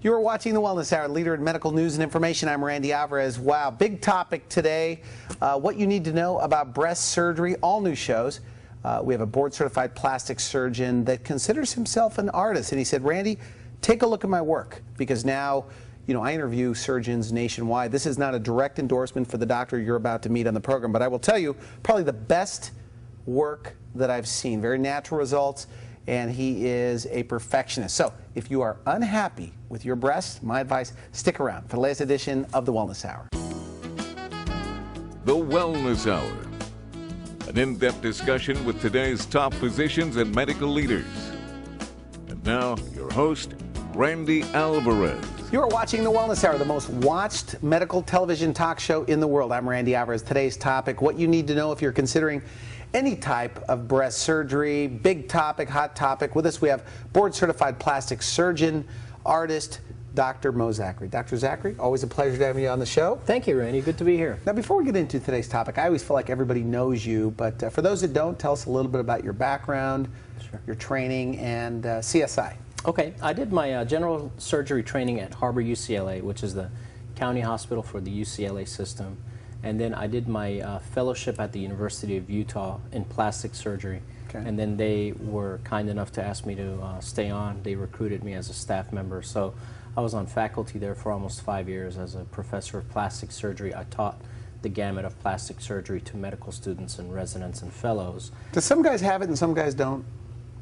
You are watching the Wellness Hour, leader in medical news and information. I'm Randy Alvarez. Wow, big topic today. What you need to know about breast surgery, all new shows. We have a board-certified plastic surgeon that considers himself an artist. And he said, Randy, take a look at my work. Because now, I interview surgeons nationwide. This is not a direct endorsement for the doctor you're about to meet on the program. But I will tell you, probably the best work that I've seen. Very natural results. And he is a perfectionist. So if you are unhappy with your breasts, my advice, stick around for the latest edition of the Wellness Hour. The Wellness Hour, an in-depth discussion with today's top physicians and medical leaders. And now, your host, Randy Alvarez. You are watching the Wellness Hour, the most watched medical television talk show in the world. I'm Randy Alvarez. Today's topic, what you need to know if you're considering any type of breast surgery. Big topic, hot topic. With us we have board-certified plastic surgeon, artist, Dr. Mo Zakhireh. Dr. Zakhireh, always a pleasure to have you on the show. Thank you, Randy. Good to be here. Now, before we get into today's topic, I always feel like everybody knows you, but for those that don't, tell us a little bit about your background, your training, and CSI. Okay, I did my general surgery training at Harbor UCLA, which is the county hospital for the UCLA system. And then I did my fellowship at the University of Utah in plastic surgery. Okay. And then they were kind enough to ask me to stay on. They recruited me as a staff member. So I was on faculty there for almost 5 years as a professor of plastic surgery. I taught the gamut of plastic surgery to medical students and residents and fellows. Do some guys have it and some guys don't?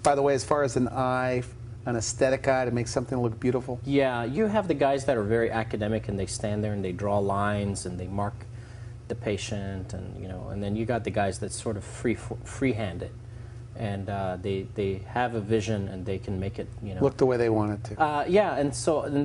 By the way, as far as an eye, an aesthetic eye to make something look beautiful? Yeah, you have the guys that are very academic and they stand there and they draw lines and they mark the patient, and and then you got the guys that sort of freehand it, and they have a vision and they can make it look the way they want it to. Yeah, and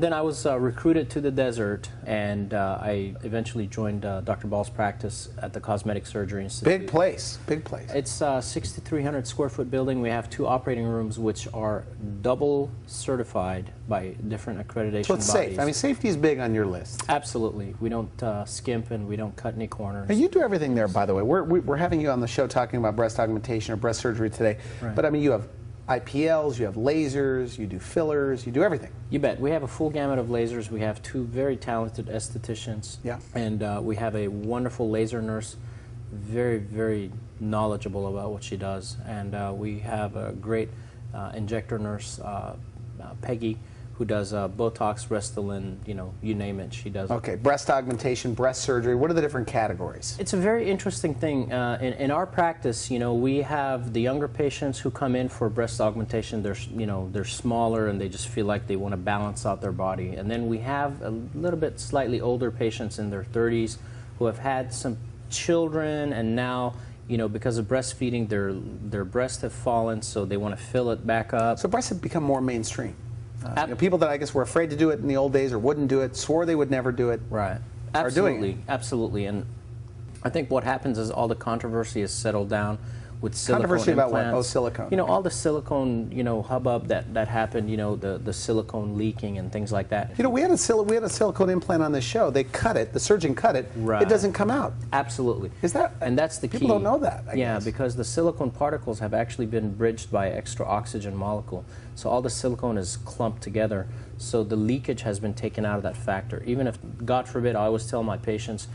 then I was recruited to the desert, and I eventually joined Dr. Ball's practice at the Cosmetic Surgery Institute. Big place, big place. It's a 6,300 square foot building. We have 2 operating rooms which are double certified by different accreditation so it's bodies. Safe. I mean, safety is big on your list. Absolutely. We don't skimp and we don't cut any corners. Now, you do everything there, by the way. We're having you on the show talking about breast augmentation or breast surgery today. Right. But I mean, you have IPLs, you have lasers, you do fillers, you do everything. You bet. We have a full gamut of lasers. We have 2 very talented estheticians. Yeah. And we have a wonderful laser nurse, very, very knowledgeable about what she does. And we have a great injector nurse, Peggy, who does Botox, Restylane, you name it, she does. Okay, breast augmentation, breast surgery, what are the different categories? It's a very interesting thing. In our practice, we have the younger patients who come in for breast augmentation. They're smaller and they just feel like they want to balance out their body. And then we have a little bit slightly older patients in their 30s who have had some children, and now because of breastfeeding, their breasts have fallen, so they want to fill it back up. So breasts have become more mainstream. People that I guess were afraid to do it in the old days or wouldn't do it, swore they would never do it. Right. Are doing it. Absolutely. And I think what happens is all the controversy is settled down with silicone controversy implants. about what? Oh, silicone. All the silicone, hubbub that happened, the silicone leaking and things like that. We had a silicone implant on this show. They cut it. The surgeon cut it. Right. It doesn't come out. Absolutely. Is that? And that's the key. People don't know that, I Yeah, guess. because the silicone particles have actually been bridged by extra oxygen molecule. So all the silicone is clumped together. So the leakage has been taken out of that factor. Even if, God forbid, I always tell my patients,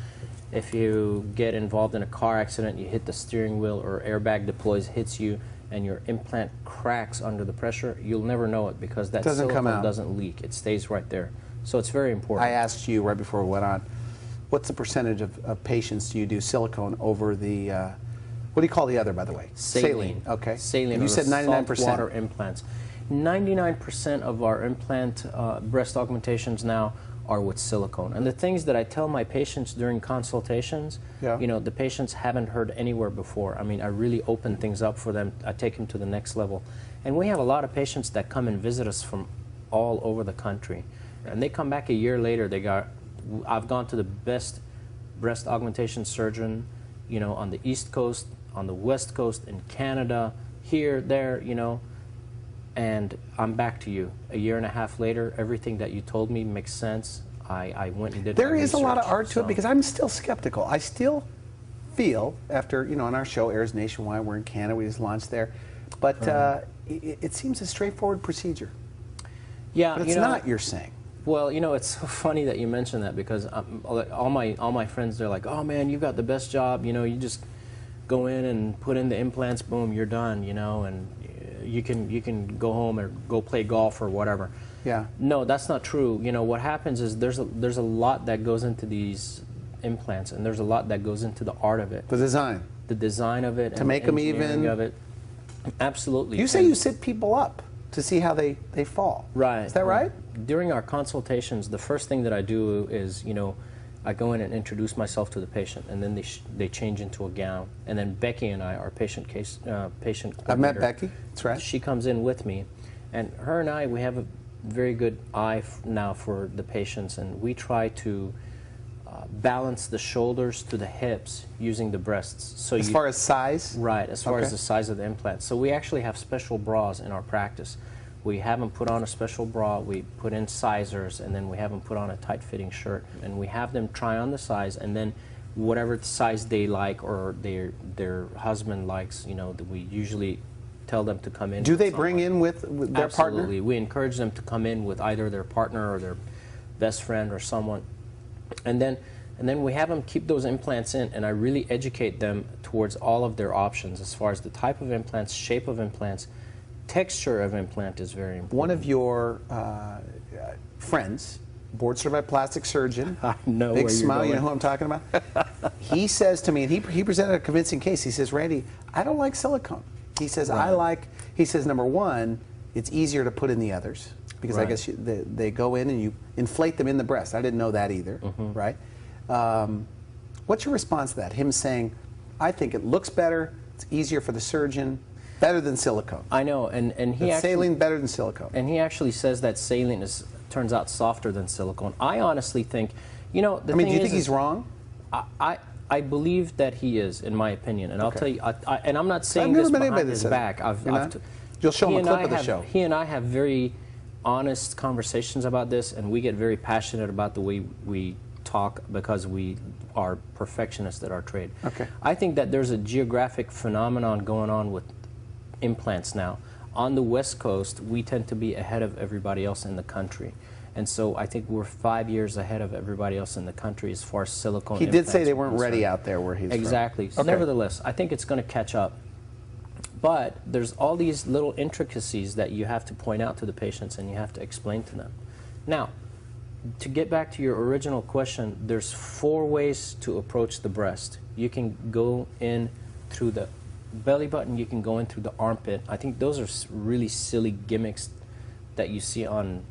if you get involved in a car accident, you hit the steering wheel or airbag deploys, hits you, and your implant cracks under the pressure, you'll never know it because that silicone doesn't leak. It stays right there. So it's very important. I asked you right before we went on, what's the percentage of patients do you do silicone over the, what do you call the other, by the way? Saline. Okay. Saline. And you said 99%. Saltwater implants. 99% of our implant breast augmentations now are with silicone. And the things that I tell my patients during consultations, the patients haven't heard anywhere before. I mean, I really open things up for them. I take them to the next level. And we have a lot of patients that come and visit us from all over the country. And they come back a year later, I've gone to the best breast augmentation surgeon, on the East Coast, on the West Coast, in Canada, here, there, and I'm back to you. A year and a half later, everything that you told me makes sense. I went and did There my is a lot of research, art to it because I'm still skeptical. I still feel, after, on our show airs nationwide, we're in Canada, we just launched there, but it seems a straightforward procedure. Yeah, But it's not, you're saying. Well, you know, it's so funny that you mention that, because all my friends, they're like, oh man, you got the best job, you know, you just go in and put in the implants, boom, you're done, you know, and you can go home or go play golf or whatever. Yeah. No, that's not true. You know, what happens is there's a lot that goes into these implants, and there's a lot that goes into the art of it. The design. The design of it. To and make the them engineering even. of it. Absolutely. You say you sit people up to see how they fall. Right. Is that right? During our consultations, the first thing that I do is, you know, I go in and introduce myself to the patient, and then they change into a gown, and then Becky and I, our patient coordinator. I've met Becky. That's right. She comes in with me, and her and I, we have a very good eye now for the patients, and we try to balance the shoulders to the hips using the breasts. So as far as size? Right, as far Okay. as the size of the implant. So we actually have special bras in our practice. We have them put on a special bra, we put in sizers, and then we have them put on a tight-fitting shirt. And we have them try on the size, and then whatever size they like or their husband likes, you know, we usually tell them to come in. Do they bring in with their partner? Absolutely. We encourage them to come in with either their partner or their best friend or someone. And then we have them keep those implants in, and I really educate them towards all of their options as far as the type of implants, shape of implants, texture of implant is very important. One of your friends, board-certified plastic surgeon, I know big where you're smile, you know going. who I'm talking about? He says to me, and he presented a convincing case, he says, Randy, I don't like silicone. He says, he says, number one, it's easier to put in the others, because I Right. guess they go in and you inflate them in the breast. I didn't know that either, right? What's your response to that? Him saying, I think it looks better, it's easier for the surgeon, better than silicone. I know, and he actually, saline better than silicone. and he actually says that saline turns out softer than silicone. I honestly think, you know, the I mean, thing do you is, think he's wrong? I believe that he is, in my opinion, and I'll tell you. And I'm not saying never this met anybody behind that his said back. that. You'll show him a clip of the show. He and I have very honest conversations about this, and we get very passionate about the way we talk because we are perfectionists at our trade. Okay. I think that there's a geographic phenomenon going on with implants now. On the West Coast, we tend to be ahead of everybody else in the country. And so I think we're 5 years ahead of everybody else in the country as far as silicone He did say implants they are weren't ready concerned. out there where he's Exactly. from. Okay. Nevertheless, I think it's going to catch up. But there's all these little intricacies that you have to point out to the patients and you have to explain to them. Now, to get back to your original question, there's 4 ways to approach the breast. You can go in through the belly button, you can go in through the armpit. I think those are really silly gimmicks that you see on,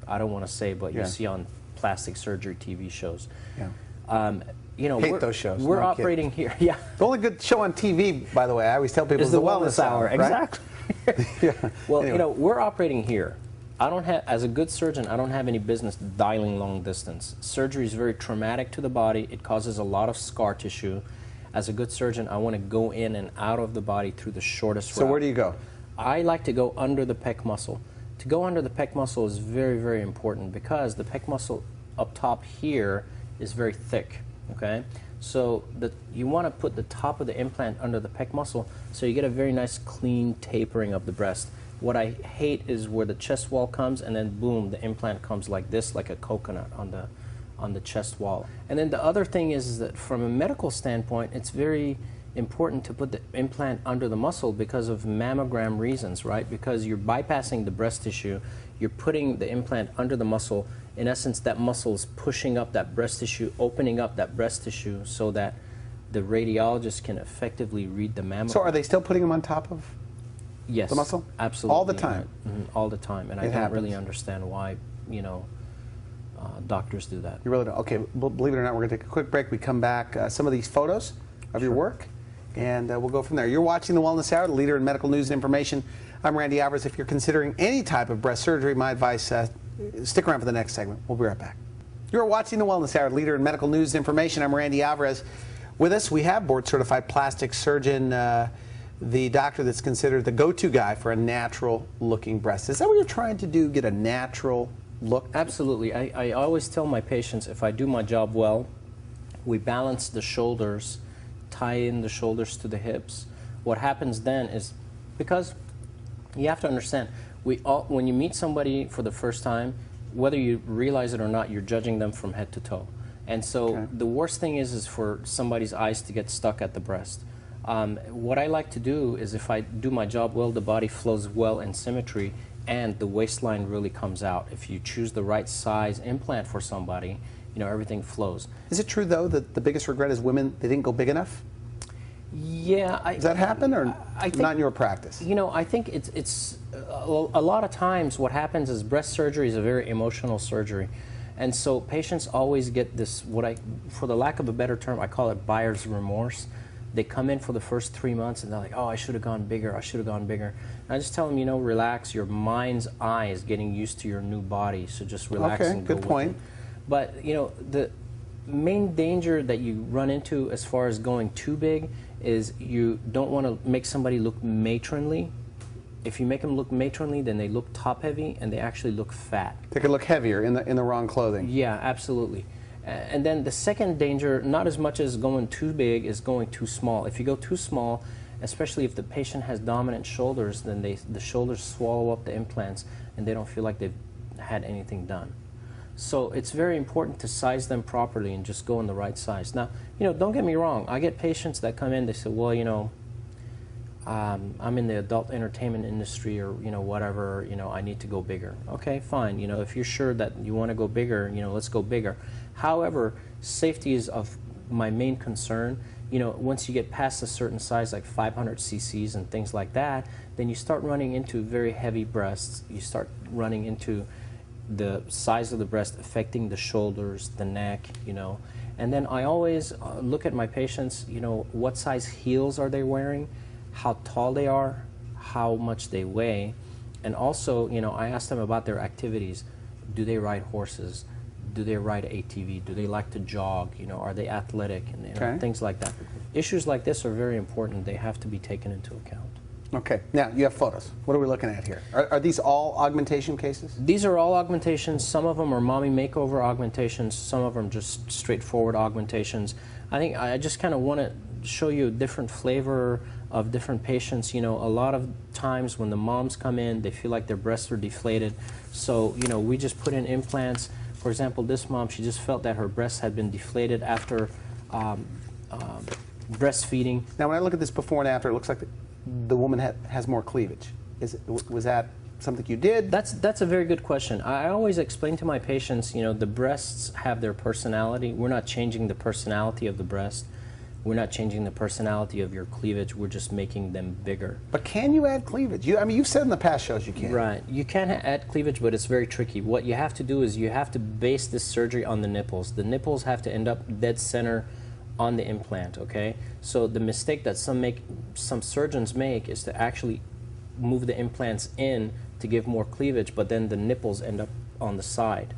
I don't want to say, but you see on plastic surgery TV shows. Yeah. You know, Hate those shows. We're No operating here. Yeah. The only good show on TV, by the way, I always tell people, Is the wellness hour. right? Exactly. Yeah. Well, Anyway. you know, we're operating here. I don't have, as a good surgeon, I don't have any business dialing long distance. Surgery is very traumatic to the body. It causes a lot of scar tissue. As a good surgeon, I want to go in and out of the body through the shortest route. So where do you go? I like to go under the pec muscle. To go under the pec muscle is very, very important because the pec muscle up top here is very thick, okay? So you want to put the top of the implant under the pec muscle so you get a very nice clean tapering of the breast. What I hate is where the chest wall comes and then boom, the implant comes like this, like a coconut on the chest wall. And then the other thing is that from a medical standpoint, it's very important to put the implant under the muscle because of mammogram reasons, right? Because you're bypassing the breast tissue, you're putting the implant under the muscle. In essence, that muscle is pushing up that breast tissue, opening up that breast tissue so that the radiologist can effectively read the mammogram. So are they still putting them on top of Yes, the muscle? absolutely. All the time? All the time. And I It don't really happens. understand why, you know, doctors do that. You really don't. Okay, believe it or not, we're going to take a quick break. We come back, some of these photos of your work, and we'll go from there. You're watching The Wellness Hour, the leader in medical news and information. I'm Randy Alvarez. If you're considering any type of breast surgery, my advice, stick around for the next segment. We'll be right back. You're watching The Wellness Hour, leader in medical news and information. I'm Randy Alvarez. With us, we have board-certified plastic surgeon, the doctor that's considered the go-to guy for a natural-looking breast. Is that what you're trying to do, get a natural look? Absolutely. I always tell my patients if I do my job well, we balance the shoulders, tie in the shoulders to the hips. What happens then is, because you have to understand, when you meet somebody for the first time, whether you realize it or not, you're judging them from head to toe. And so the worst thing is for somebody's eyes to get stuck at the breast. What I like to do is, if I do my job well, the body flows well in symmetry, and the waistline really comes out. If you choose the right size implant for somebody, you know, everything flows. Is it true, though, that the biggest regret is women, they didn't go big enough? Yeah. Does that happen, or I think, not in your practice? You know, I think it's a lot of times what happens is breast surgery is a very emotional surgery. And so patients always get this, for the lack of a better term, I call it buyer's remorse. They come in for the first 3 months and they're like, oh, I should have gone bigger, I should have gone bigger. And I just tell them, you know, relax, your mind's eye is getting used to your new body, so just relax and go good point. with it. But, you know, the main danger that you run into as far as going too big is you don't want to make somebody look matronly. If you make them look matronly, then they look top-heavy and they actually look fat. They could look heavier in the wrong clothing. Yeah, absolutely. And then the second danger, not as much as going too big, is going too small. If you go too small, especially if the patient has dominant shoulders, then the shoulders swallow up the implants and they don't feel like they've had anything done. So it's very important to size them properly and just go in the right size. Now, you know, don't get me wrong. I get patients that come in, they say, well, you know, I'm in the adult entertainment industry, or, you know, whatever, you know, I need to go bigger. Okay, fine. You know, if you're sure that you want to go bigger, you know, let's go bigger. However, safety is of my main concern. You know, once you get past a certain size, like 500 cc's and things like that, then you start running into very heavy breasts. You start running into the size of the breast affecting the shoulders, the neck, you know. And then I always look at my patients, you know, what size heels are they wearing, how tall they are, how much they weigh, and also, you know, I ask them about their activities. Do they ride horses? Do they ride ATV? Do they like to jog? You know, are they athletic? And you know, things like that. Issues like this are very important. They have to be taken into account. Okay. Now, you have photos. What are we looking at here? Are these all augmentation cases? These are all augmentations. Some of them are mommy makeover augmentations. Some of them just straightforward augmentations. I think I just kind of want to show you a different flavor of different patients. You know, a lot of times when the moms come in, they feel like their breasts are deflated. So, you know, we just put in implants. For example, this mom, she just felt that her breasts had been deflated after breastfeeding. Now, when I look at this before and after, it looks like the woman has more cleavage. Was that something you did? That's a very good question. I always explain to my patients, you know, the breasts have their personality. We're not changing the personality of the breast. We're not changing the personality of your cleavage. We're just making them bigger. But can you add cleavage? I mean, you've said in the past shows you can. Right. You can add cleavage, but it's very tricky. What you have to do is you have to base this surgery on the nipples. The nipples have to end up dead center on the implant, okay? So the mistake that some surgeons make is to actually move the implants in to give more cleavage, but then the nipples end up on the side,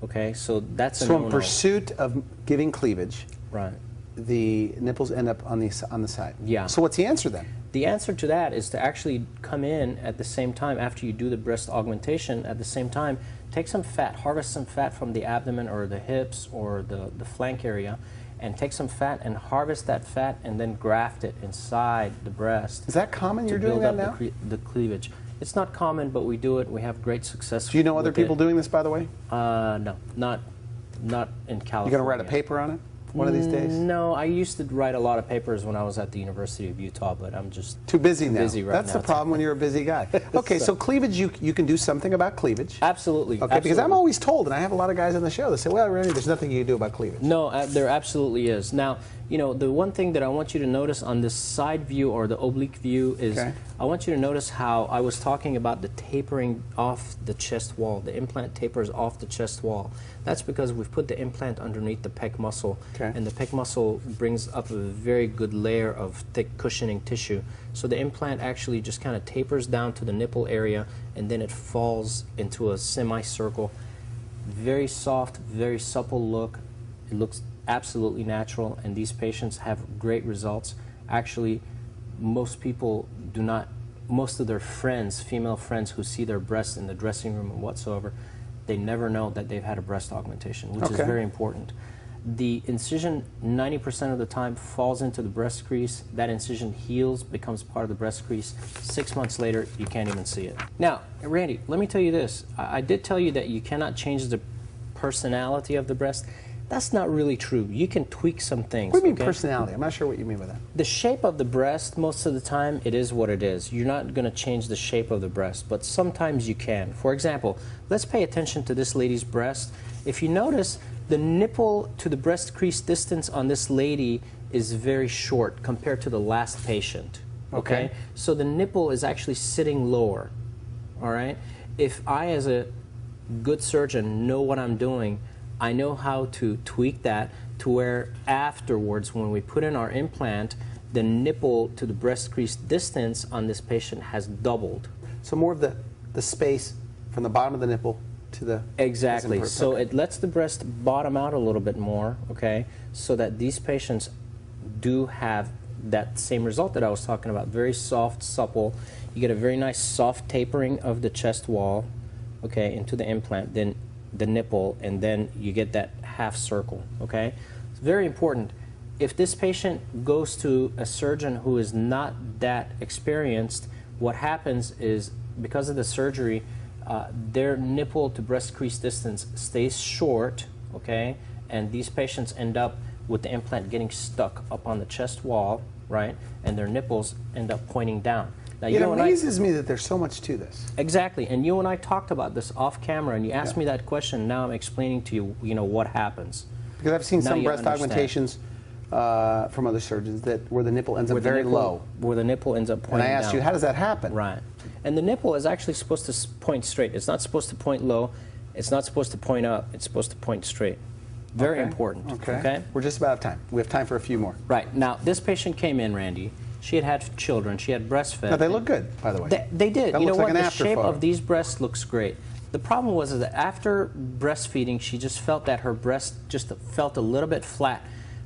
okay? So that's a no-no. So in pursuit of giving cleavage, right, the nipples end up on the side. Yeah. So what's the answer then? The answer to that is to actually come in at the same time after you do the breast augmentation. At the same time, take some fat, harvest some fat from the abdomen or the hips or the flank area, and take some fat and harvest that fat and then graft it inside the breast. Is that common? You're doing that now? To build up the cleavage. It's not common, but we do it. We have great success. Do you know other people doing this, by the way? No, not in California. You going to write a paper on it one of these days? No, I used to write a lot of papers when I was at the University of Utah, but I'm just too busy now. Busy right That's now. the problem when you're a busy guy. Okay, so cleavage, you can do something about cleavage. Absolutely. Okay, absolutely. because I'm always told, and I have a lot of guys on the show that say, well, Randy, there's nothing you can do about cleavage. No, there absolutely is. Now, you know, the one thing that I want you to notice on this side view or the oblique view is I want you to notice how I was talking about the tapering off the chest wall. The implant tapers off the chest wall. That's because we've put the implant underneath the pec muscle, and the pec muscle brings up a very good layer of thick cushioning tissue. So the implant actually just kind of tapers down to the nipple area, and then it falls into a semicircle. Very soft, very supple look. It looks absolutely natural, and these patients have great results. Actually, most people do not, most of their friends, female friends who see their breasts in the dressing room and whatsoever, they never know that they've had a breast augmentation, which is very important. The incision 90% of the time falls into the breast crease. That incision heals, becomes part of the breast crease. 6 months later, you can't even see it. Now, Randy, let me tell you this. I did tell you that you cannot change the personality of the breast. That's not really true. You can tweak some things. What do you mean personality? I'm not sure what you mean by that. The shape of the breast, most of the time, it is what it is. You're not going to change the shape of the breast, but sometimes you can. For example, let's pay attention to this lady's breast. If you notice, the nipple to the breast crease distance on this lady is very short compared to the last patient. Okay? So the nipple is actually sitting lower. All right? If I, as a good surgeon, know what I'm doing, I know how to tweak that to where afterwards, when we put in our implant, the nipple to the breast crease distance on this patient has doubled. So more of the space from the bottom of the nipple to the... Exactly. So it lets the breast bottom out a little bit more, okay, so that these patients do have that same result that I was talking about. Very soft, supple. You get a very nice soft tapering of the chest wall, okay, into the implant, then the nipple, and then you get that half circle, okay? It's very important. If this patient goes to a surgeon who is not that experienced, what happens is, because of the surgery, their nipple to breast crease distance stays short, okay? And these patients end up with the implant getting stuck up on the chest wall, right? And their nipples end up pointing down. Now, it amazes me that there's so much to this. Exactly, and you and I talked about this off camera, and you asked me that question. Now I'm explaining to you, what happens. Because I've seen some breast augmentations from other surgeons where the nipple ends up very low. Where the nipple ends up pointing down. And I asked you, how does that happen? Right. And the nipple is actually supposed to point straight. It's not supposed to point low. It's not supposed to point up. It's supposed to point straight. Very important. Okay. We're just about out of time. We have time for a few more. Right. Now, this patient came in, Randy. She had children. She had breastfed. Now, they look good, by the way. They did. That You know looks like what? an The after shape photo. of these breasts looks great. The problem was that after breastfeeding, she just felt that her breast just felt a little bit flat.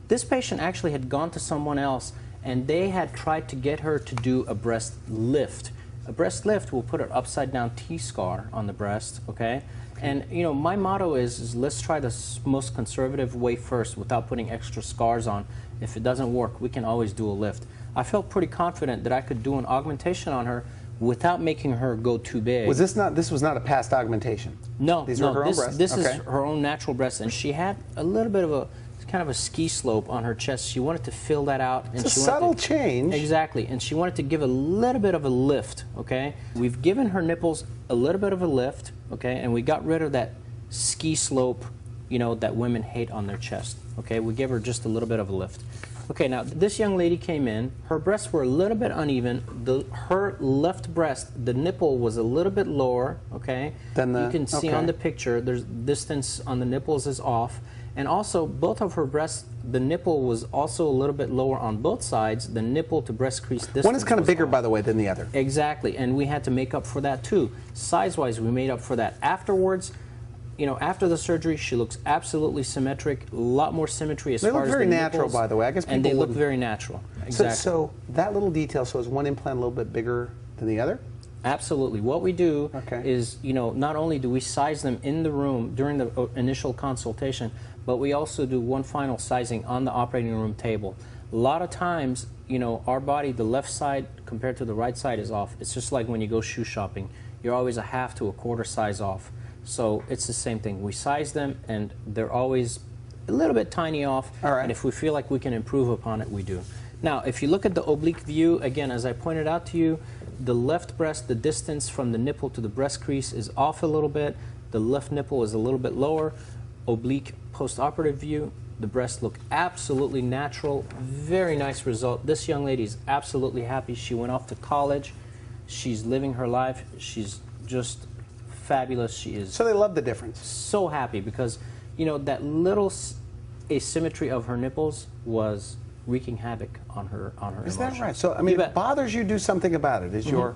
This patient actually had gone to someone else, and they had tried to get her to do a breast lift. A breast lift will put an upside-down T-scar on the breast, okay? And, my motto is let's try the most conservative way first without putting extra scars on. If it doesn't work, we can always do a lift. I felt pretty confident that I could do an augmentation on her without making her go too big. This was not a past augmentation? No, These were her own breasts? This is her own natural breast, and she had a little bit of a kind of a ski slope on her chest. She wanted to fill that out. And it's a subtle change. Exactly, and she wanted to give a little bit of a lift, okay? We've given her nipples a little bit of a lift, okay, and we got rid of that ski slope, that women hate on their chest, okay? We gave her just a little bit of a lift. Okay, now this young lady came in. Her breasts were a little bit uneven. Her left breast, the nipple was a little bit lower, okay? You can see on the picture, there's distance on the nipples is off. And also, both of her breasts, the nipple was also a little bit lower on both sides. The nipple to breast crease distance. One is kind of bigger, by the way, than the other. Exactly, and we had to make up for that too. Size-wise, we made up for that. Afterwards, after the surgery, she looks absolutely symmetric. A lot more symmetry as far as the nipples. They look very natural, by the way. I guess people and they look very natural. Exactly. So that little detail, so is one implant a little bit bigger than the other? Absolutely. What we do is, not only do we size them in the room during the initial consultation, but we also do one final sizing on the operating room table. A lot of times, our body, the left side compared to the right side is off. It's just like when you go shoe shopping. You're always a half to a quarter size off. So it's the same thing. We size them, and they're always a little bit tiny off. All right. And if we feel like we can improve upon it, we do. Now, if you look at the oblique view, again, as I pointed out to you, the left breast, the distance from the nipple to the breast crease is off a little bit. The left nipple is a little bit lower. Oblique post-operative view, the breasts look absolutely natural. Very nice result. This young lady is absolutely happy. She went off to college. She's living her life. She's just fabulous. She is. So they love the difference. So happy because, that little asymmetry of her nipples was wreaking havoc on her Is emotions. that right? So, I mean, it bothers you, do something about it. Is your...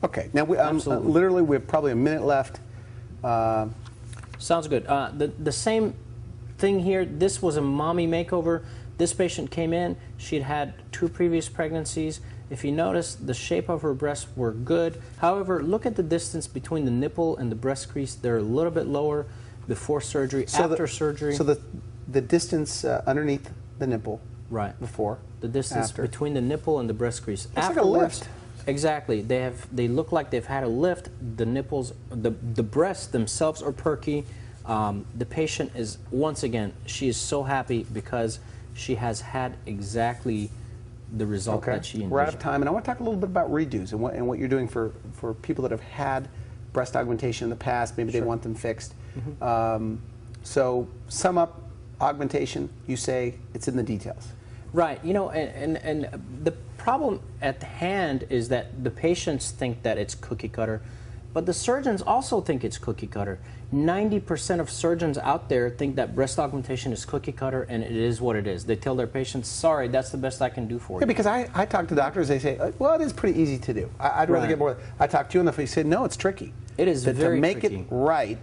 Okay. Now, literally, we have probably a minute left. Sounds good. The same thing here. This was a mommy makeover. This patient came in. She'd had 2 previous pregnancies. If you notice, the shape of her breasts were good. However, look at the distance between the nipple and the breast crease. They're a little bit lower before surgery, after surgery. So the distance underneath the nipple. Right. Before. The distance after. between the nipple and the breast crease. It's like a lift. Exactly. They look like they've had a lift. The nipples, the breasts themselves are perky. The patient is, once again, she is so happy because she has had exactly the result that she envisioned. We're out of time, and I want to talk a little bit about redos and what you're doing for people that have had breast augmentation in the past. Maybe they want them fixed. So sum up augmentation. You say it's in the details. Right. You know, and the problem at hand is that the patients think that it's cookie cutter, but the surgeons also think it's cookie cutter. 90% of surgeons out there think that breast augmentation is cookie cutter, and it is what it is. They tell their patients, sorry, that's the best I can do for you. Because I talk to doctors, they say, well, it is pretty easy to do. I'd rather get more. I talk to you on the phone, you say, no, it's tricky. It is very tricky. To make tricky. it right,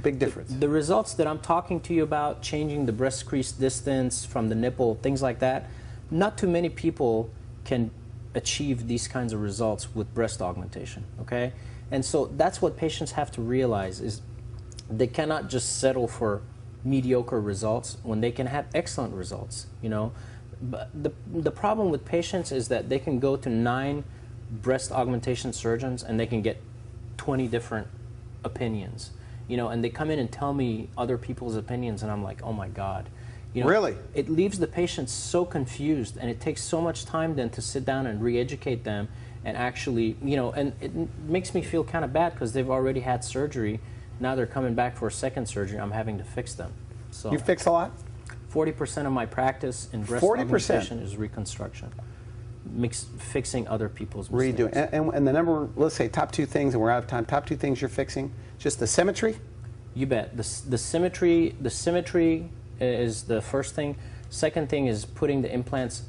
big difference. The results that I'm talking to you about, changing the breast crease distance from the nipple, things like that, not too many people can achieve these kinds of results with breast augmentation, okay? And so that's what patients have to realize is they cannot just settle for mediocre results when they can have excellent results, you know? But the problem with patients is that they can go to 9 breast augmentation surgeons and they can get 20 different opinions, you know, and they come in and tell me other people's opinions and I'm like, oh my God. You know, really? It leaves the patients so confused, and it takes so much time then to sit down and re-educate them and actually, you know, and it makes me feel kind of bad because they've already had surgery. Now they're coming back for a second surgery. I'm having to fix them. So you fix a lot? 40% of my practice in breast augmentation is reconstruction, fixing other people's mistakes. Redoing. And the number, let's say top 2 things, and we're out of time, top 2 things you're fixing, just the symmetry? You bet. The symmetry is the first thing. Second thing is putting the implants,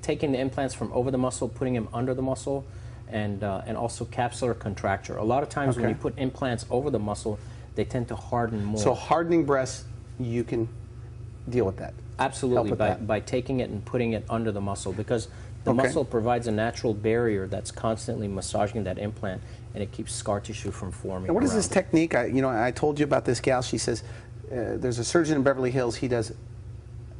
taking the implants from over the muscle, putting them under the muscle, and also capsular contracture. A lot of times when you put implants over the muscle, they tend to harden more. So hardening breasts, you can deal with that? Absolutely, by taking it and putting it under the muscle, because the muscle provides a natural barrier that's constantly massaging that implant, and it keeps scar tissue from forming. And what is this technique? I told you about this gal. She says there's a surgeon in Beverly Hills. He does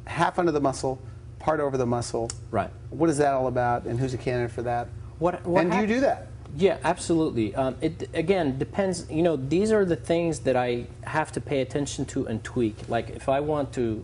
half under the muscle, part over the muscle. Right. What is that all about, and who's a candidate for that? And do you do that? Yeah, absolutely. It again depends. You know, these are the things that I have to pay attention to and tweak. Like if I want to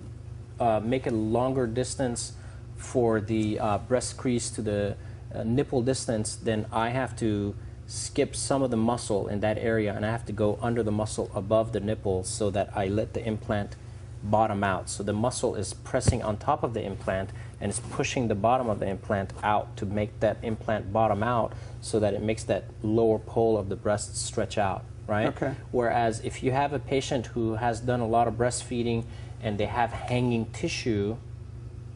make a longer distance for the breast crease to the nipple distance, then I have to skip some of the muscle in that area, and I have to go under the muscle above the nipple so that I let the implant bottom out. So the muscle is pressing on top of the implant and it's pushing the bottom of the implant out to make that implant bottom out so that it makes that lower pole of the breast stretch out, right? Okay. Whereas if you have a patient who has done a lot of breastfeeding and they have hanging tissue,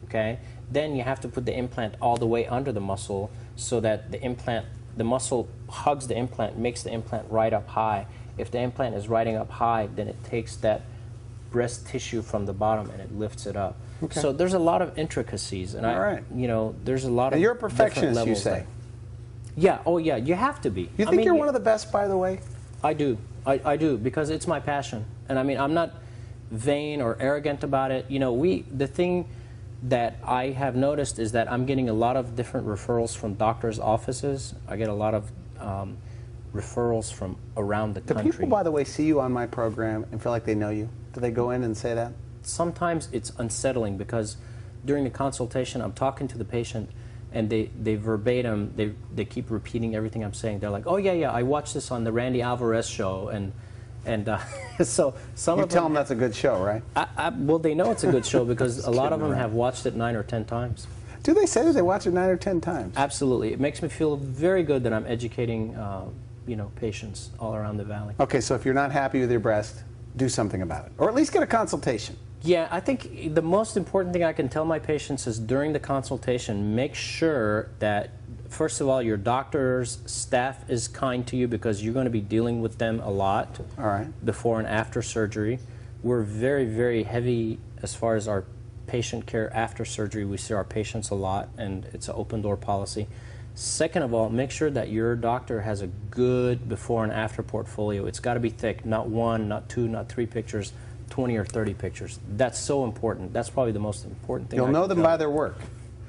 okay, then you have to put the implant all the way under the muscle so that the muscle hugs the implant, makes the implant right up high. If the implant is riding up high, then it takes that breast tissue from the bottom and it lifts it up. Okay. So there's a lot of intricacies, and there's a lot of. And you're a perfectionist, you say? There. Yeah. Oh, yeah. You have to be. You think you're one of the best, by the way? I do. I do, because it's my passion, and I mean I'm not vain or arrogant about it. You know, the thing that I have noticed is that I'm getting a lot of different referrals from doctors' offices. I get a lot of referrals from around the country. Do people, by the way, see you on my program and feel like they know you? Do they go in and say that? Sometimes it's unsettling because during the consultation I'm talking to the patient and they verbatim, they keep repeating everything I'm saying. They're like, oh yeah, I watched this on the Randy Alvarez show, and so some of them... You tell them that's a good show, right? Well, they know it's a good show because a lot of them have watched it 9 or 10 times. Do they say that they watch it 9 or 10 times? Absolutely. It makes me feel very good that I'm educating patients all around the valley. Okay, so if you're not happy with your breast, do something about it, or at least get a consultation. Yeah, I think the most important thing I can tell my patients is during the consultation, make sure that, first of all, your doctor's staff is kind to you because you're going to be dealing with them a lot before and after surgery. We're very, very heavy as far as our patient care after surgery. We see our patients a lot, and it's an open door policy. Second of all, make sure that your doctor has a good before and after portfolio. It's got to be thick, not 1, not 2, not 3 pictures, 20 or 30 pictures. That's so important. That's probably the most important thing. You'll know them by their work.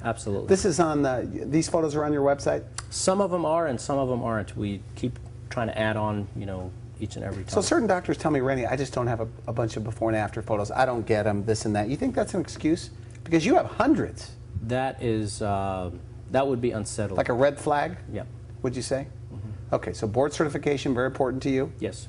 Absolutely. This is on these photos are on your website? Some of them are and some of them aren't. We keep trying to add on, you know, each and every time. So certain doctors tell me, Randy, I just don't have a bunch of before and after photos. I don't get them, this and that. You think that's an excuse? Because you have hundreds. That is, that would be unsettling. Like a red flag? Yep. Would you say? Okay, so board certification, very important to you? Yes.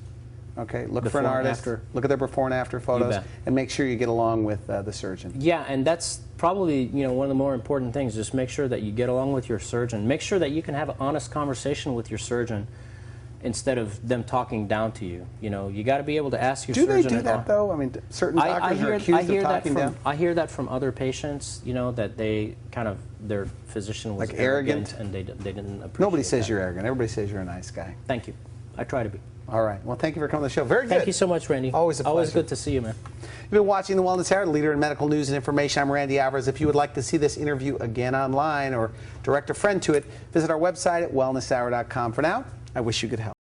Okay, look Before for an and artist, after. look at their before and after photos, bet. and make sure you get along with the surgeon. Yeah, and that's probably, you know, one of the more important things. Just make sure that you get along with your surgeon. Make sure that you can have an honest conversation with your surgeon instead of them talking down to you. You know, you got to be able to ask your surgeon. Do they do that though? I mean, certain doctors are accused of talking down. I hear that from other patients. You know, that they kind of, their physician was like arrogant, and they didn't appreciate. Nobody says that. you're arrogant. Everybody says you're a nice guy. Thank you. I try to be. All right. Well, thank you for coming on the show. Very good. Thank you so much, Randy. Always a pleasure. Always good to see you, man. You've been watching The Wellness Hour, leader in medical news and information. I'm Randy Alvarez. If you would like to see this interview again online or direct a friend to it, visit our website at wellnesshour.com. For now, I wish you good health.